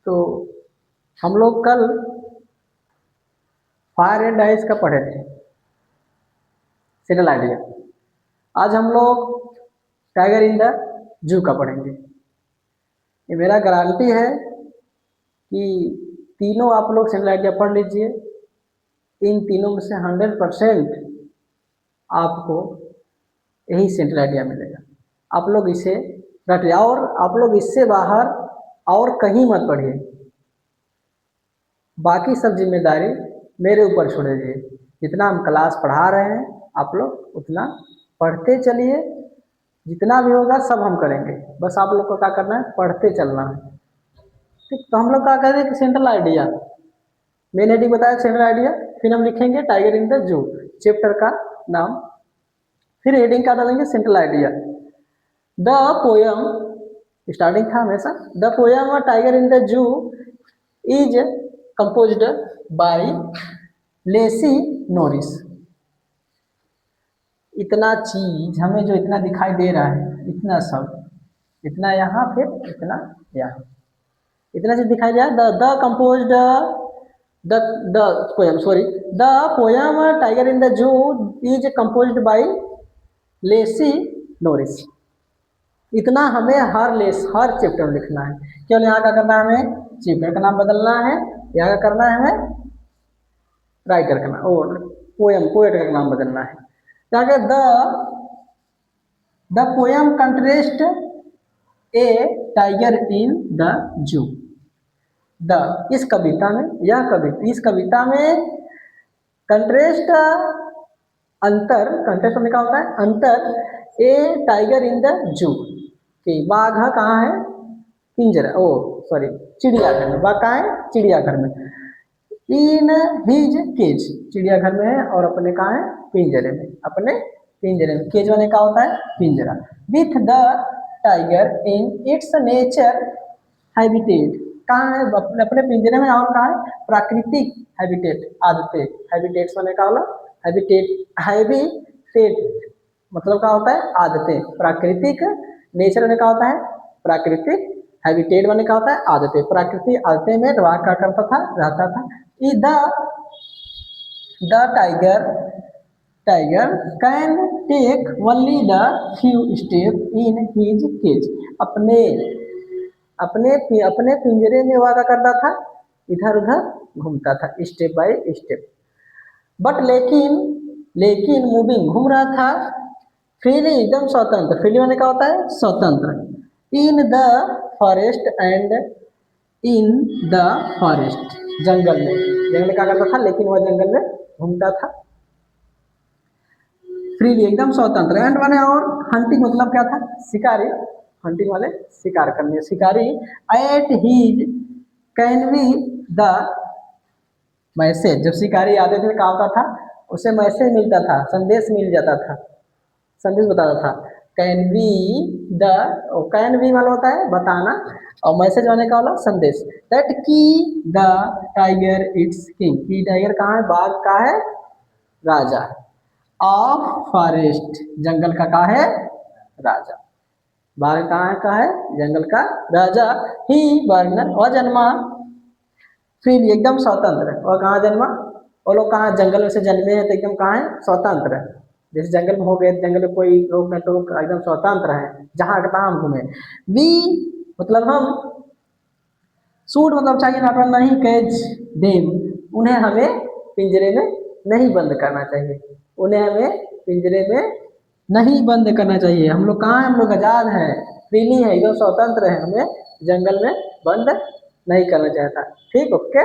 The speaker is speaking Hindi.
तो हम लोग कल फायर एंड आइस का पढ़े थे, सिग्नल आइडिया। आज हम लोग टाइगर इन द जू का पढ़ेंगे। ये मेरा गारंटी है कि तीनों आप लोग सिग्नल आइडिया पढ़ लीजिए। इन तीनों में से 100% आपको यही सेंट्रल आइडिया मिलेगा। आप लोग इसे रटिए और आप लोग इससे बाहर और कहीं मत पढ़िए। बाकी सब जिम्मेदारी मेरे ऊपर छोड़ दीजिए। जितना हम क्लास पढ़ा रहे हैं आप लोग उतना पढ़ते चलिए, जितना भी होगा सब हम करेंगे, बस आप लोग को क्या करना है, पढ़ते चलना है। ठीक, तो हम लोग क्या करें कि सेंट्रल आइडिया, मैंने हेडिंग बताया सेंट्रल आइडिया, फिर हम लिखेंगे tiger in the zoo, chapter का नाम, फिर हेडिंग का डालेंगे central idea. The poem, starting था हमेशा, the poem tiger in the zoo is composed by Leslie Norris. इतना चीज हमें जो इतना दिखाई दे रहा है, इतना सब, इतना यहाँ फिर इतना यहाँ, इतना चीज दिखाई दे रहा है। The composed the poem, sorry, the poem tiger in the zoo is composed by Leslie Norris. इतना हमें हर चैप्टर में लिखना है। केवल यहाँ का करना है, हमें चैप्टर का नाम बदलना है, यहाँ का करना है हमें राइटर का नाम और पोएट का नाम बदलना है। ताकि the poem contrast a tiger in the zoo. इस कविता में, इस कविता में कंट्रेस्ट, अंतर, कंट्रेस्ट होने का होता है अंतर, ए टाइगर इन द जू, कि बाघ कहाँ है, पिंजरा, ओ सॉरी चिड़ियाघर में, बाघ कहाँ है, चिड़ियाघर में, इन हिज केज, चिड़ियाघर में है, और अपने कहाँ है, पिंजरे में, अपने पिंजरे में। केज होने का होता है पिंजरा। With the tiger in its nature habitat, कहाँ है, अपने पिंजरे में, और कहाँ है, प्राकृतिक हैबिटेट, आदतें, हैबिटेट्स होने का होला हैबिटेट मतलब क्या होता है, आदतें, प्राकृतिक, नेचर होने का होता है प्राकृतिक, हैबिटेट होने का होता है आदतें, प्राकृतिक आदतें में वाघ क्या करता था, रहता था। The tiger can take only the few step in his cage, अपने पिंजरे में वह क्या करता था, इधर उधर घूमता था, स्टेप बाय स्टेप। बट लेकिन मूविंग, घूम रहा था, फ्रीली, एकदम स्वतंत्र, फ्रीली होने का होता है स्वतंत्र, in the forest and in the forest, जंगल में क्या करता था, लेकिन वह जंगल में घूमता था फ्रीली, एकदम स्वतंत्र। एंड माने और हंटिंग मतलब क्या था, शिकारी, हंटिंग वाले शिकार करने, शिकारी। At his can be the message, जब शिकारी आते थे क्या होता था, उसे मैसेज मिलता था, संदेश मिल जाता था, संदेश बताता था। कैन बी वाला होता है बताना, और मैसेज होने का वाला संदेश। दैट की द टाइगर इट्स किंग, की टाइगर कहाँ है, बाघ का है राजा, ऑफ फॉरेस्ट, जंगल का कहाँ है राजा, बाघ कहाँ है जंगल का राजा। ही बर्न, और जन्मा फ्रीली, एकदम स्वतंत्र, और कहाँ जन्मा, वो लोग कहाँ जंगल में से जन्मे हैं, तो एकदम कहाँ है स्वतंत्र है, जैसे जंगल में हो गए, जंगल में कोई रोक न टोक, एकदम स्वतंत्र है, जहाँ का हम घूमे। वी मतलब हम, सूट मतलब चाहिए ना, नहीं कैच देम, उन्हें हमें पिंजरे में नहीं बंद करना चाहिए, उन्हें हमें पिंजरे में नहीं बंद करना चाहिए। हम लोग कहाँ, हम लोग आजाद हैं, फ्रीली है, एकदम स्वतंत्र है, हमें जंगल में बंद नहीं करना चाहता। ठीक, ओके।